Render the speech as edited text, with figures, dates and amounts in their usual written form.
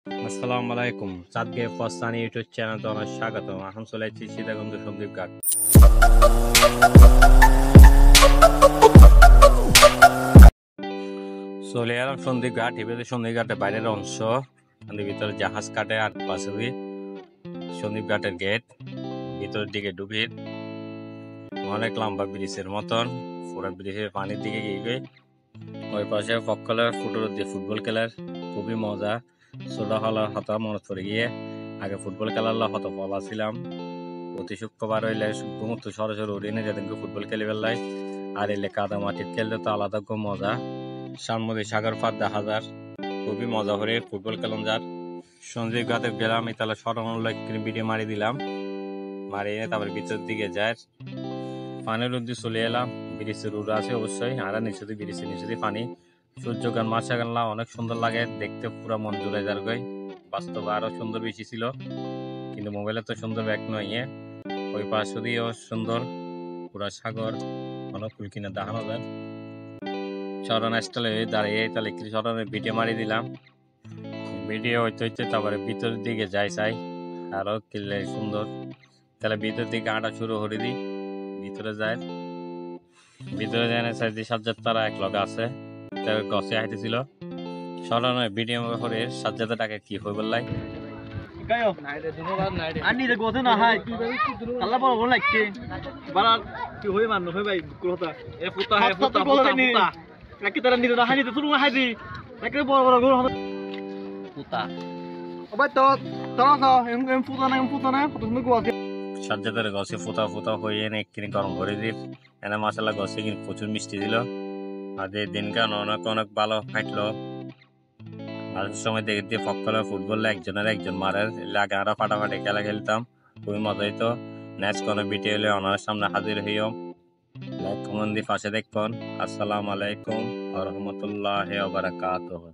আসসালামু আলাইকুম। চাঁদগে ফস্তানি ইউটিউব চ্যানেলে অনেক স্বাগতম। এখন চলে যাচ্ছি সীতাকুণ্ড সন্দ্বীপ ঘাট। চলে এলাম সন্দ্বীপ ঘাট। এবারে সন্দ্বীপ ঘাটের বাইরের অংশ, ভিতরে জাহাজ কাটে আর পাশে সন্দ্বীপ ঘাটের গেট। ভিতরের দিকে ঢুকি, অনেক লম্বা ব্রিজের মতন, পুরো ব্রিজের পানির দিকে গিয়ে ওই পাশে পক্ষলে ফুটবল খেলার খুবই মজা। ছোট হলার হতা মনে পড়ে গিয়ে আগে ফুটবল খেলার হত বলা ছিলাম। প্রতি শুক্রবার হইলে শুক্রমুক্ত সরাসরি উড়িনে যেদিনকে ফুটবল খেলে ফেললাই। আর এলে কাদা মাটির খেললে তো আলাদা খুব মজা। সামনে সাগর পার দেখা যার, খুবই মজা করে ফুটবল খেলন যার। সঞ্জীব ঘাটে গেলাম, তাহলে সরানোর ভিডিও মারি দিলাম, মারি এনে তারপরে ভিতরের দিকে যায়। পানির উদ্দি চলে এলাম। ব্রিজের উড়া আছে অবশ্যই, আর নিচে দিয়ে ব্রিজের নিচে দিয়ে পানি। সূর্য গান মাছা গানলা অনেক সুন্দর লাগে দেখতে, পুরো মন জুড়ে যার গই। বাস্তবে আরো সুন্দর বেশি ছিল, কিন্তু মোবাইলে তো সুন্দর ব্যাগ নয়। ওই পাশে দিয়েও সুন্দর পুরা সাগর, অনেক ফুল কিনে দেখানো যায়। শরণ স্টলে দাঁড়িয়ে তাহলে একটু শরণের ভিডিও মারি দিলাম। ভিডিও হইতে হইতে তারপরে ভিতরের দিকে যাই চাই, আরো কিনলে সুন্দর। তাহলে ভিতর দিকে আঁটা শুরু করে দিই। ভিতরে যায়, ভিতরে যায় না চাই সাজ্জাদ তারা এক লগে আছে, গছে হাইতেছিল। শরণের ভিডিও করে সাজ্জাদটাকে কি হয়ে বললাই আনি রে গোতে না হাই আল্লাহ বড় বড় লাগকে বালা কি হই মান হই ভাই কথা এ ফুটা হে ফুটা ফুটা নাকি তারা নিতে না হাইতে তুলু হাইদি নাকি বড় বড় গরু ফুটা ও ভাই তো তোরা তো এম ফুটা না কত সুন্দর গোছে সাজ্জাদের গছে ফুটা ফুটা হয়ে এনে একদিন গরম করে দিল। এনে মশলা গছে কিন্তু প্রচুর মিষ্টি দিল। আর এই দিনকান অনেক অনেক ভালো হাঁটলো। আর সময় দেখে দিয়ে ফকলে ফুটবল একজনের একজন মারের লাগে, আরো ফাটাফাটি খেলা খেলতাম, খুবই মজা হইতো। নেক্সট কোনো ভিডিও হলে ওনার সামনে হাজির হইও। লাইক কমেন্ট দিয়ে পাশে দেখবেন। আসসালামু আলাইকুম ওয়া রাহমাতুল্লাহি ওয়া বারাকাতুহু।